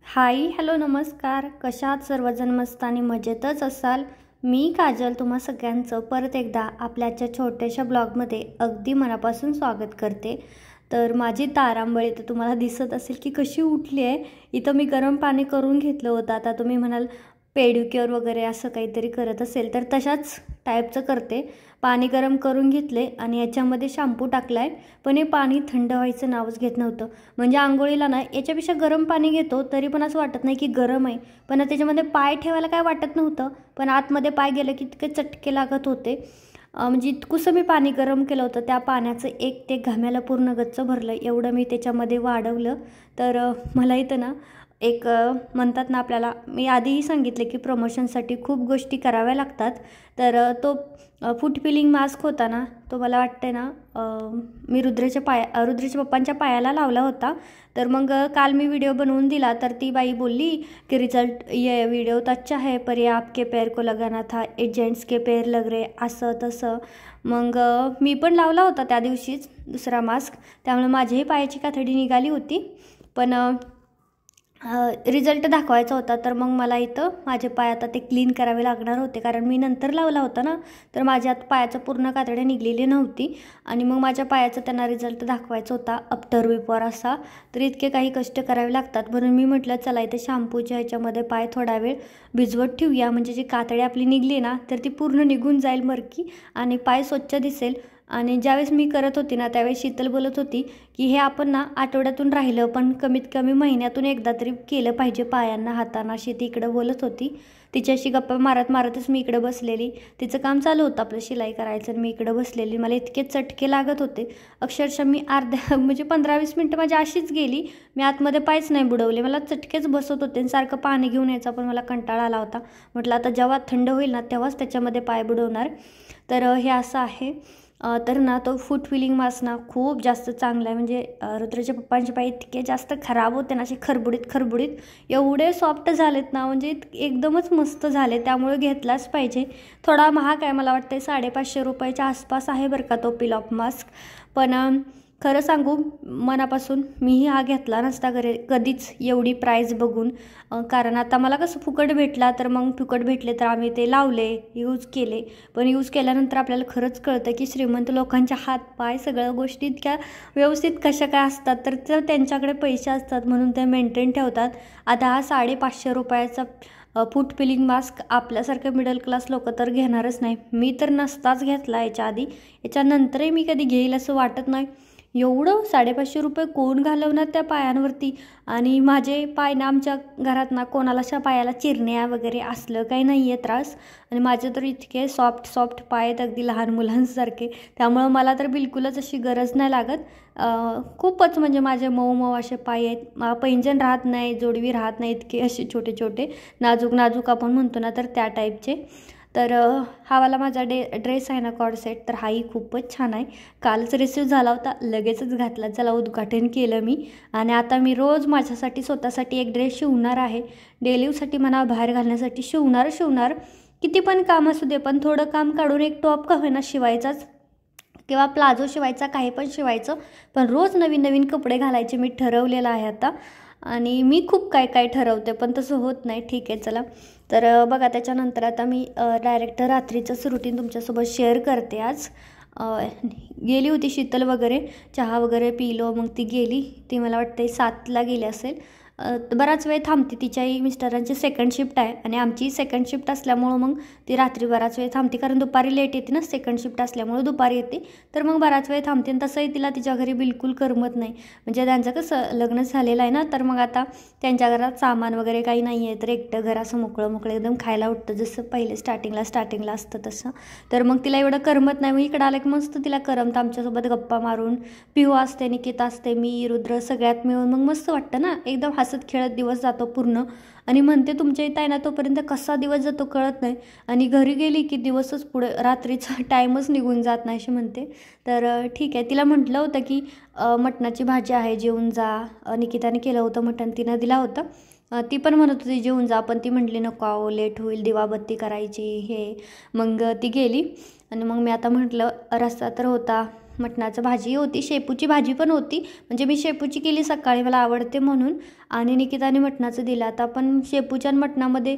Hi hello नमस्कार. कशात सर्वजण मस्त आणि मजेतच असाल. मी काजल तुम्हा सगळ्यांचं परत एकदा आपल्याच्या छोट्याशा ब्लॉगमध्ये अगदी मनापासून स्वागत करते. तर माझी तारांबळी तर तुम्हाला दिसत असेल की कशी उठली आहे. इथं मी गरम पाणी करून घेतलं होतं. आता तुम्ही म्हणाल पेडिक्युअर वगैरे असं काहीतरी करत असेल तर तशाच टाईपचं करते. पाणी गरम करून घेतले आणि याच्यामध्ये शॅम्पू टाकला आहे. पण हे पाणी थंड व्हायचं नावच घेत नव्हतं. म्हणजे आंघोळीला ना याच्यापेक्षा गरम पाणी घेतो तरी पण असं वाटत नाही की गरम आहे. पण त्याच्यामध्ये पाय ठेवायला काय वाटत नव्हतं. पण आतमध्ये पाय गेलं की इतके चटके लागत होते. म्हणजे इतकुसं मी पाणी गरम केलं होतं. त्या पाण्याचं एक ते घाम्याला पूर्ण गच्च भरलं एवढं मी त्याच्यामध्ये वाढवलं. तर मला इथं ना एक म्हणतात ना आपल्याला मी आधीही सांगितले की प्रमोशनसाठी खूप गोष्टी कराव्या लागतात. तर तो फूट फिलिंग मास्क होता ना तो मला वाटते ना मी रुद्रेच्या पप्पांच्या पायाला लावला होता. तर मग काल मी व्हिडिओ बनवून दिला तर ती बाई बोलली की रिझल्ट ये व्हिडिओ तो अच्छा है पर ये आपके पैर को लगाना था, ए जेंट्स के पैर लग रहे असं तसं. मग मी पण लावला होता त्या दिवशीच दुसरा मास्क. त्यामुळे माझ्याही पायाची कातडी निघाली होती. पण रिझल्ट दाखवायचा होता. तर मग मला इथं माझे पाय आता ते क्लीन करावे लागणार होते कारण मी नंतर लावला होता ना. तर माझ्या पायाचं पूर्ण कातडी निघलेली नव्हती आणि मग माझ्या पायाचा त्यांना रिझल्ट दाखवायचा होता आफ्टर बिफोर असा. तर इतके काही कष्ट करावे लागतात. म्हणून मी म्हटलं चला इथे शॅम्पूच्या ह्याच्यामध्ये पाय थोडा वेळ भिजवत ठेवूया. म्हणजे जी कातडी आपली निघली ना तर ती पूर्ण निघून जाईल मरकी आणि पाय स्वच्छ दिसेल. आणि ज्यावेळेस मी करत होती ना त्यावेळेस शीतल बोलत होती की हे आपण ना आठवड्यातून राहिलं पण कमीत कमी महिन्यातून एकदा तरी केलं पाहिजे पायांना हातांना. अशी ती इकडं बोलत होती. तिच्याशी गप्पा मारत मारतच मी इकडं बसलेली. तिचं काम चालू होतं आपलं शिलाई करायचं आणि मी इकडं बसलेली. मला इतके चटके लागत होते अक्षरशः मी अर्ध्या म्हणजे 15-20 मिनटं माझी अशीच गेली. मी आतमध्ये पायच नाही बुडवले. मला चटकेच बसत होते आणि सारखं पाणी घेऊन यायचा पण मला कंटाळा आला होता. म्हटलं आता जेव्हा थंड होईल ना तेव्हाच त्याच्यामध्ये पाय बुडवणार. तर हे असं आहे. तर ना तो फूट फिलिंग मास्क ना खूप जास्त चांगला आहे. म्हणजे रुद्राच्या पप्पांचे पाय इतके जास्त खराब होते ना असे खरबुडीत एवढे सॉफ्ट झालेत ना म्हणजे एकदमच मस्त झाले. त्यामुळे घेतलाच पाहिजे. थोडा महाग आहे मला वाटतं 550 रुपयाच्या आसपास आहे बरं का तो पिल ऑफ मास्क. पण खरं सांगू मनापासून मीही हा घेतला नसता कधीच एवढी प्राईस बघून. कारण आता मला कसं फुकट भेटला तर मग फुकट भेटले तर आम्ही ते लावले यूज केले. पण यूज केल्यानंतर आपल्याला खरंच कळतं की श्रीमंत लोकांच्या हात पाय सगळ्या गोष्टी इतक्या व्यवस्थित कशा काय असतात. तर त्यांच्याकडे पैसे असतात म्हणून ते मेंटेन ठेवतात. आता हा 550 रुपयाचा फूट फिलिंग मास्क आपल्यासारखं मिडल क्लास लोक तर घेणारच नाही. मी तर नसताच घेतला याच्या आधी. याच्यानंतरही मी कधी घेईल असं वाटत नाही. एवढं 550 रुपये कोण घालवणार त्या पायांवरती. आणि माझे पाय ना आमच्या घरात ना कोणाला अशा पायाला चिरण्या वगैरे असलं काही नाही आहे त्रास. आणि माझे तर इतके सॉफ्ट पाय आहेत अगदी लहान मुलांसारखे. त्यामुळं मला तर बिलकुलच अशी गरज नाही लागत. खूपच म्हणजे माझे मऊ असे पाय आहेत. पैंजण राहत नाही जोडवी राहत नाही इतके असे छोटे नाजूक आपण म्हणतो ना तर त्या टाईपचे. तर हा वाला माझा ड्रेस आहे ना कॉर्ड सेट तर हाही खूपच छान आहे. कालच रिसीव झाला होता लगेचच घातला. चला उद्घाटन केलं मी. आणि आता मी रोज माझ्यासाठी स्वतःसाठी एक ड्रेस शिवणार आहे. डेली यूजसाठी म्हणा बाहेर घालण्यासाठी शिवणार. किती पण काम असू दे पण थोडं काम काढून एक टॉप का होईना शिवायचाच किंवा प्लाझो शिवायचा काही पण शिवायचं. पण रोज नवीन कपडे घालायचे मी ठरवलेलं आहे आता. आणि मी खूप काय ठरवते पण तसं होत नाही. ठीक आहे चला. तर बघा त्याच्यानंतर आता मी डायरेक्ट रात्रीचंच रुटीन तुमच्यासोबत शेअर करते आज. गेली होती शीतल वगैरे चहा वगैरे पिलो मग ती गेली. ती मला वाटते 7ला गेली असेल. बराच वेळ थांबते. तिच्याही मिस्टरांची सेकंड शिफ्ट आहे आणि आमची सेकंड शिफ्ट असल्यामुळं मग ती रात्री बराच वेळ थांबते. कारण दुपारी लेट येते ना सेकंड शिफ्ट असल्यामुळं दुपारी येते. तर मग बराच वेळ थांबते. आणि तसंही तिला तिच्या घरी बिलकुल करमत नाही. म्हणजे त्यांचं कसं लग्न झालेलं आहे ना तर मग आता त्यांच्या घरात सामान वगैरे काही नाही आहे. तर एकटं घर असं मोकळं एकदम खायला उठतं जसं पहिले स्टार्टिंगला असतं तसं. तर मग तिला एवढं करमत नाही. मग इकडं आलं की मस्त तिला करमतं आमच्यासोबत गप्पा मारून. पिहू असते निकिता असते मी रुद्र सगळ्यात मिळून मग मस्त वाटतं ना. एकदम हसत खेळत दिवस जातो पूर्ण. आणि म्हणते तुमच्या इथं आहे ना तोपर्यंत कसा दिवस जातो कळत नाही. आणि घरी गेली की दिवसच पुढे रात्रीचा टाईमच निघून जात नाही अशी म्हणते. तर ठीक आहे. तिला म्हटलं होतं की मटणाची भाजी आहे जेवून जा. निकिताने केलं होतं मटण तिनं दिला होता. ती पण म्हणत होती जेवून जा पण ती म्हटली नको आहो लेट होईल दिवाबत्ती करायची हे. मग ती गेली. आणि मग मी आता म्हटलं रस्ता तर होता मटणाचं भाजी होती, शेपूची भाजी पण होती. म्हणजे मी शेपूची केली सकाळी, मला आवडते म्हणून. आणि निकिताने मटणाचं दिलं. आता आपण शेपूच्या आणि मटणामध्ये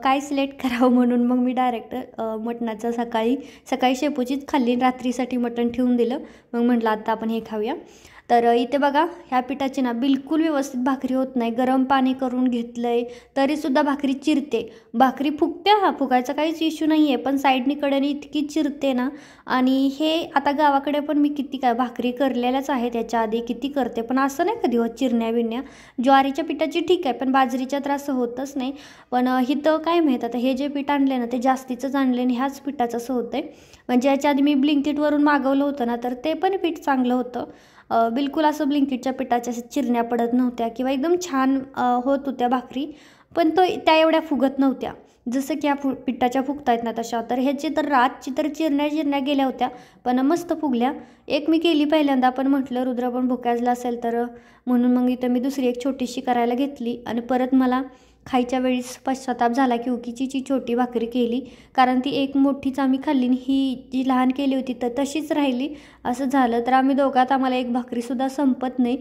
काय सिलेक्ट करावं म्हणून मग मी डायरेक्ट मटणाचं सकाळी शेपूचीच खाल्ली, रात्रीसाठी मटण ठेवून दिलं. मग म्हटलं आता आपण हे खाऊया. तर इथे बघा ह्या पिठाची ना बिलकुल व्यवस्थित भाकरी होत नाही. गरम पाणी करून घेतलं आहे तरीसुद्धा भाकरी चिरते. भाकरी फुगते, हा फुगायचा काहीच इश्यू नाही आहे, पण साईडनी कडेने इतकी चिरते ना. आणि हे आता गावाकडे पण मी किती काय भाकरी करलेल्याच आहे, त्याच्या आधी किती करते, पण असं नाही कधी होत चिरण्या बिरण्या. ज्वारीच्या पिठाची ठीक आहे, पण बाजरीच्या तर असं होतच नाही. पण इथं काय माहीत, आता हे जे पीठ आणले ना ते जास्तीचंच आणले आणि ह्याच पिठाचं असं होतं आहे. म्हणजे याच्या आधी मी ब्लिंकिटवरून मागवलं होतं ना, तर ते पण पीठ चांगलं होतं. बिलकुल असं ब्लिंकिटच्या पिठाच्या अशा चिरण्या पडत नव्हत्या किंवा एकदम छान होत होत्या भाकरी, पण त्या एवढ्या फुगत नव्हत्या जसं की ह्या पिठाच्या फुगता आहेत ना तशा. तर ह्याची तर रातची तर चिरण्या गेल्या होत्या, पण मस्त फुगल्या. एक मी केली पहिल्यांदा, पण म्हटलं रुद्र पण भुकाजला असेल तर म्हणून मग इथं मी दुसरी एक छोटीशी करायला घेतली. आणि परत मला खायच्या वेळीस पश्चाताप झाला की उकीची छोटी भाकरी केली, कारण ती एक मोठीच आम्ही खाल्ली, ही जी लहान केली होती तर तशीच राहिली. असं झालं तर आम्ही दोघात आम्हाला एक भाकरीसुद्धा संपत नाही.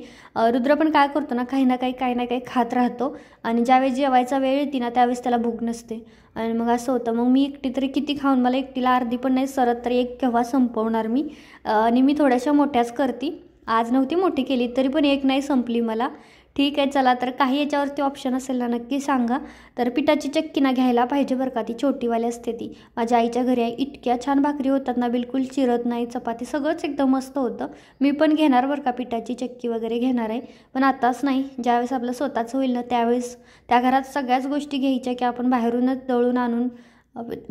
रुद्र पण काय करतो ना, काही ना काही खात राहतो. आणि ज्यावेळेस जेवायचा वेळ येते ना त्यावेळेस त्याला भूक नसते. आणि मग असं होतं, मग मी एकटी तरी किती खाऊन, मला एकटीला अर्धी पण नाही सरत, तरी एक केव्हा संपवणार मी. आणि मी थोड्याशा मोठ्याच करते, आज नव्हती मोठी केली तरी पण एक नाही संपली मला. ठीक आहे चला, तर काही याच्यावरती ऑप्शन असेल ना नक्की सांगा. तर पिठाची चक्की ना घ्यायला पाहिजे बरं का, ती छोटीवाली असते ती. माझ्या आईच्या घरी आहे, इतक्या छान भाकरी होतात ना, बिलकुल चिरत नाही, चपाती सगळंच एकदम मस्त होतं. मी पण घेणार बरं का, पिठाची चक्की वगैरे घेणार आहे, पण आताच नाही. ज्यावेळेस आपलं स्वतःचं होईल ना त्यावेळेस त्या घरात सगळ्याच गोष्टी घ्यायच्या की आपण बाहेरूनच दळून आणून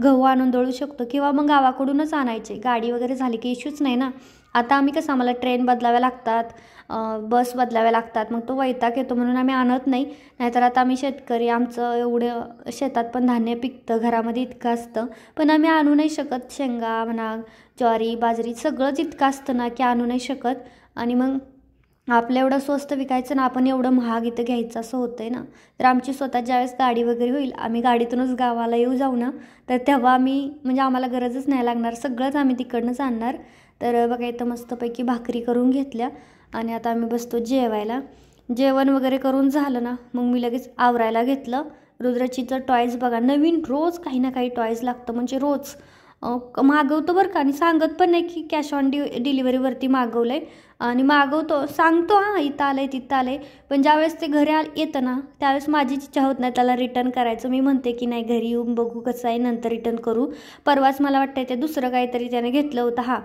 गहू आणून दळू शकतो, किंवा मग गावाकडूनच आणायचे. गाडी वगैरे झाली की इश्यूच नाही ना. आता आम्ही कसं, आम्हाला ट्रेन बदलाव्या लागतात, बस बदलाव्या लागतात, मग तो वैताग येतो म्हणून आम्ही आणत नाही. नाहीतर आता आम्ही शेतकरी, आमचं एवढं शेतात पण धान्य पिकतं, घरामध्ये इतकं असतं, पण आम्ही आणू नाही शकत. शेंगा म्हणा, ज्वारी बाजरी सगळंच इतकं असतं ना की आणू नाही शकत. आणि मग आपलं एवढं स्वस्त विकायचं ना, आपण एवढं महाग इथं घ्यायचं, असं होतं आहे ना. तर आमची स्वतः ज्यावेळेस गाडी वगैरे होईल, आम्ही गाडीतूनच गावाला येऊ जाऊ ना, तर तेव्हा आम्ही म्हणजे आम्हाला गरजच नाही लागणार, सगळंच आम्ही तिकडनंच आणणार. तर बघा इथं मस्तपैकी भाकरी करून घेतल्या आणि आता आम्ही बसतो जेवायला. जेवण वगैरे करून झालं ना, मग मी लगेच आवरायला घेतलं. रुद्राची तर टॉयज बघा, नवीन रोज काही ना काही टॉयज लागतं, म्हणजे रोज मागवतो बरं का, आणि सांगत पण नाही की कॅश ऑन डिलिव्हरीवरती मागवलं आहे. आणि मागवतो, सांगतो हां इथं आलं आहे तिथं आलं आहे, पण ज्यावेळेस ते घरी येतं ना त्यावेळेस माझीच इच्छा होत नाही त्याला रिटर्न करायचं. मी म्हणते की नाही, घरी येऊन बघू कसं आहे, नंतर रिटर्न करू. परवाच मला वाटतं ते दुसरं काहीतरी त्याने घेतलं होतं, हां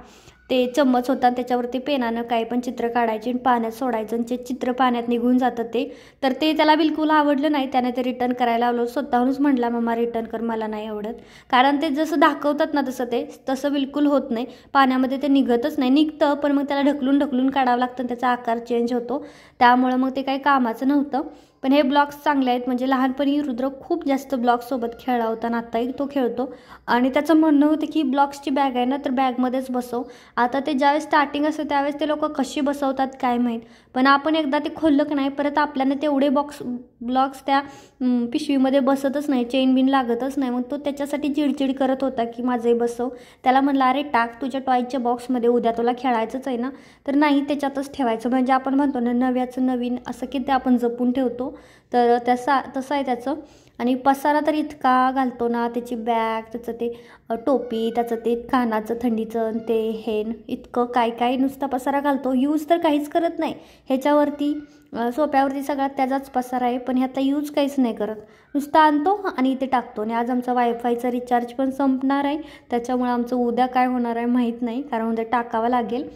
ते चम्मच होता, त्याच्यावरती पेनानं काही पण चित्र काढायचे आणि पाण्यात सोडायचं, आणि ते चित्र पाण्यात निघून जातं ते. तर ते त्याला बिलकुल आवडलं नाही, त्याने ते रिटर्न करायला लावलं. स्वतःहूनच म्हटला मम्मा रिटर्न कर, मला नाही आवडत. कारण ते जसं दाखवतात ना तसं बिलकुल होत नाही, पाण्यामध्ये ते निघतच नाही. निघतं पण मग त्याला ढकलून काढावं लागतं, त्याचा आकार चेंज होतो, त्यामुळं मग ते काही कामाचं नव्हतं. पण हे ब्लॉक्स चांगले आहेत, म्हणजे लहानपणी रुद्र खूप जास्त ब्लॉक्ससोबत खेळला होता आणि आत्ताही तो खेळतो. आणि त्याचं म्हणणं होतं की ब्लॉक्सची बॅग आहे ना, तर बॅगमध्येच बसव. आता ते ज्यावेळेस स्टार्टिंग असतं त्यावेळेस ते लोक कशी बसवतात काय माहीत, पण आपण एकदा ते खोललं की नाही परत आपल्याला तेवढे ब्लॉक्स त्या पिशवीमध्ये बसतच नाही, चेन बिन लागतच नाही. मग तो त्याच्यासाठी चिडचिड करत होता की माझंही बसव. त्याला म्हणलं अरे टाक तुझ्या टॉयच्या बॉक्समध्ये, उद्या तुला खेळायचंच आहे ना. तर नाही, त्याच्यातच ठेवायचं, म्हणजे आपण म्हणतो ना नव्याचं नवीन, असं की ते आपण जपून ठेवतो. तर तसं आहे त्याचं. आणि पसारा तर इतका घालतो ना, त्याची बॅग, त्याचं ते टोपी, त्याचं ते कानाचं थंडीचं ते हेन, इतकं काय नुसता पसारा घालतो. यूज तर काहीच करत नाही. ह्याच्यावरती सोप्यावरती सगळा त्याचाच पसारा आहे, पण ह्याचा यूज काहीच नाही करत, नुसता आणतो आणि इथे टाकतो. आणि आज आमचा वायफायचा रिचार्ज पण संपणार आहे, त्याच्यामुळे आमचं उद्या काय होणार आहे माहीत नाही, कारण उद्या टाकावं लागेल.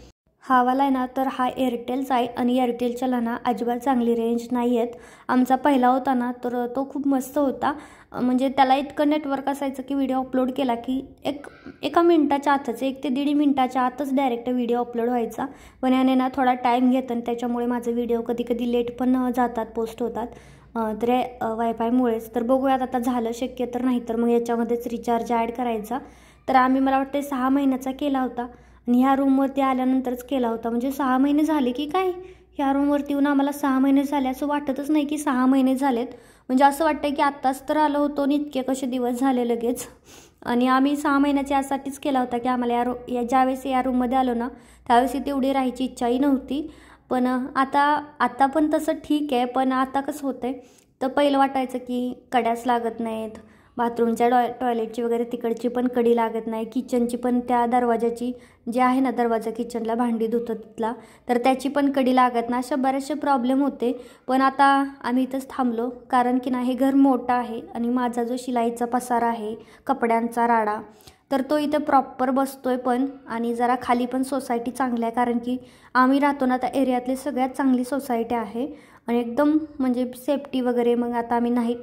हा वाला आहे ना, तर हा एअरटेलचा आहे आणि एअरटेलच्याला ना अजिबात चांगली रेंज नाही आहेत. आमचा पहिला होता ना, तर तो खूप मस्त होता, म्हणजे त्याला इतकं नेटवर्क असायचं की व्हिडिओ अपलोड केला की एका मिनटाच्या आतच, 1 ते 1.5 मिनटाच्या आतच डायरेक्ट व्हिडिओ अपलोड व्हायचा. पण याने ना थोडा टाईम घेतं आणि त्याच्यामुळे माझे व्हिडिओ कधी लेट पण जातात, पोस्ट होतात, तर वायफायमुळेच. तर बघूयात आता झालं शक्य तर, नाही तर मग याच्यामध्येच रिचार्ज ॲड करायचा. तर आम्ही मला वाटते 6 महिन्याचा केला होता आणि ह्या रूमवरती आल्यानंतरच केला होता, म्हणजे 6 महिने झाले की काय, ह्या रूमवरती येऊन आम्हाला 6 महिने झाले, असं वाटतच नाही की 6 महिने झालेत. म्हणजे असं वाटतं की आत्ताच तर आलो होतो आणि इतके कसे दिवस झाले लगेच. आणि आम्ही 6 महिन्याच्या यासाठीच केला होता की आम्हाला ज्यावेळेस या रूममध्ये आलो ना त्यावेळेस इथे एवढी राहायची इच्छाही नव्हती. पण आता पण तसं ठीक आहे. पण आता कसं होतं आहे, तर पहिलं वाटायचं की कड्याच लागत नाहीत, बाथरूमच्या टॉयलेटची वगैरे तिकडची पण कडी लागत नाही, किचनची पण त्या दरवाजाची जे आहे ना दरवाजा किचनला भांडी धुतो तिथला, तर त्याची पण कडी लागत नाही. अशा बरेचसे प्रॉब्लेम होते. पण आता आम्ही इथंच थांबलो कारण की ना हे घर मोठं आहे आणि माझा जो शिलाईचा पसारा आहे, कपड्यांचा राडा, तर तो इथे प्रॉपर बसतोय पण. आणि जरा खाली पण सोसायटी चांगली आहे कारण की आम्ही राहतो ना त्या एरियातली सगळ्यात चांगली सोसायटी आहे आणि एकदम म्हणजे सेफ्टी वगैरे. मग आता आम्ही नाही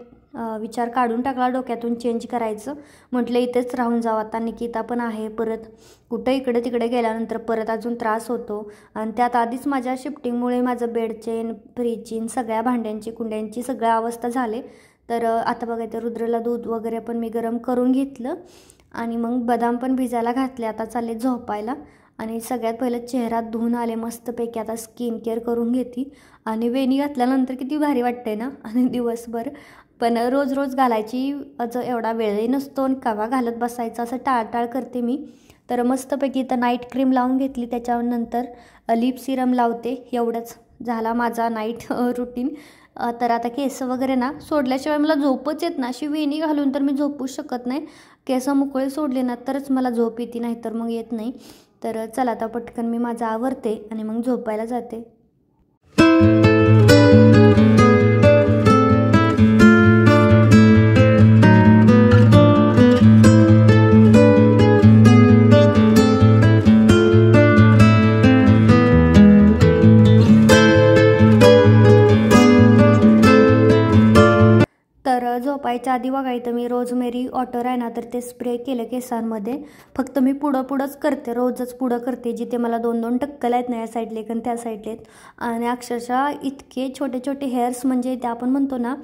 विचार काढून टाकला डोक्यातून चेंज करायचं. म्हटलं इथेच राहून जाऊ. आता निकिता पण आहे, परत कुठं इकडे तिकडे गेल्यानंतर परत अजून त्रास होतो. आणि त्यात आधीच माझ्या शिफ्टिंगमुळे माझं बेडचेन, फ्रीजची, सगळ्या भांड्यांची कुंड्यांची सगळ्या अवस्था झाले. तर आता बघायचं रुद्रला दूध वगैरे पण मी गरम करून घेतलं आणि मग बदाम पण भिजायला घातले. आता चालले झोपायला. आणि सगळ्यात पहिलं चेहरा धुवून आले मस्तपैकी. आता स्किन केअर करून घेते आणि वेणी घातल्यानंतर किती भारी वाटते ना आणि दिवसभर. पण रोज रोज घालायची एवढा वेळही नसतो आणि कवा घालत बसायचं असं टाळटाळ करते मी. तर मस्तपैकी तर नाईट क्रीम लावून घेतली, त्याच्यानंतर लिप सिरम लावते. एवढंच झाला माझा नाईट रुटीन. तर आता केस वगैरे ना सोडल्याशिवाय मला झोपच येत ना. अशी वेणी घालून तर मी झोपूच शकत नाही. केस मोकळे सोडले ना तरच मला झोप येते, नाही तर मग येत नाही. तर चला आता पटकन मी माझं आवरते आणि मग झोपायला जाते. झोपायच्या आधी बघायचं मी रोजमेरी वॉटर आहे ना तर ते स्प्रे केलं केसांमध्ये. फक्त मी पुढंच करते, रोजच पुढं करते. जिथे मला 2-2 टक्कल आहेत ना या साईडले आणि त्या साईडले आहेत. आणि अक्षरशः इतके छोटे छोटे हेअर्स म्हणजे ते आपण म्हणतो ना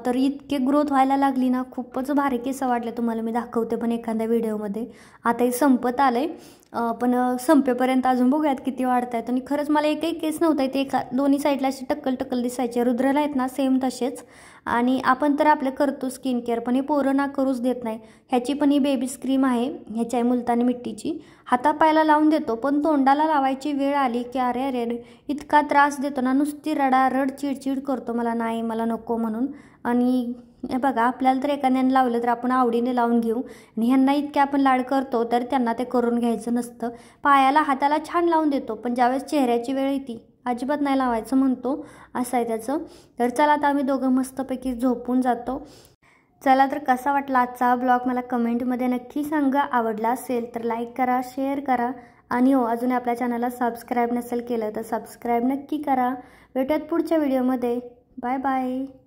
तर इतके ग्रोथ व्हायला लागली ना. खूपच भारी केस वाटले. तुम्हाला मी दाखवते पण एखाद्या व्हिडिओमध्ये. आता हे संपत आलं आहे पण संपेपर्यंत अजून बघूयात किती वाढत आहेत. आणि खरंच मला एकही केस नव्हता ते दोन्ही साईडला असे टक्कल दिसायचे. रुद्रला आहेत ना सेम तसेच. आणि आपण तर आपलं करतो स्किन केअर, पण हे पोरं ना करूच देत नाही. ह्याची पण ही बेबी क्रीम आहे, ह्याची आहे मुलतानी मिट्टीची. हातापायाला लावून देतो पण तोंडाला लावायची वेळ आली की अरे अरे अरे इतका त्रास देतो ना, नुसती रडारड चिडचिड करतो. मला नाही, मला नको म्हणून. आणि बघा आपल्याला तर एखाद्याने लावलं तर आपण आवडीने लावून घेऊ आणि ह्यांना इतके आपण लाड करतो तर त्यांना ते करून घ्यायचं नसतं. पायाला हाताला छान लावून देतो पण ज्यावेळेस चेहऱ्याची वेळ येते अजिबात नाही लावायचं म्हणतो. असं आहे त्याचं. तर चला आता आम्ही दोघं मस्तपैकी झोपून जातो. चला तर कसा वाटला आजचा ब्लॉग मला कमेंटमध्ये नक्की सांगा. आवडला असेल तर लाईक करा, शेअर करा आणि हो अजून आपल्या चॅनलला सबस्क्राईब नसेल केलं तर सबस्क्राईब नक्की करा. भेटूयात पुढच्या व्हिडिओमध्ये. Bye bye.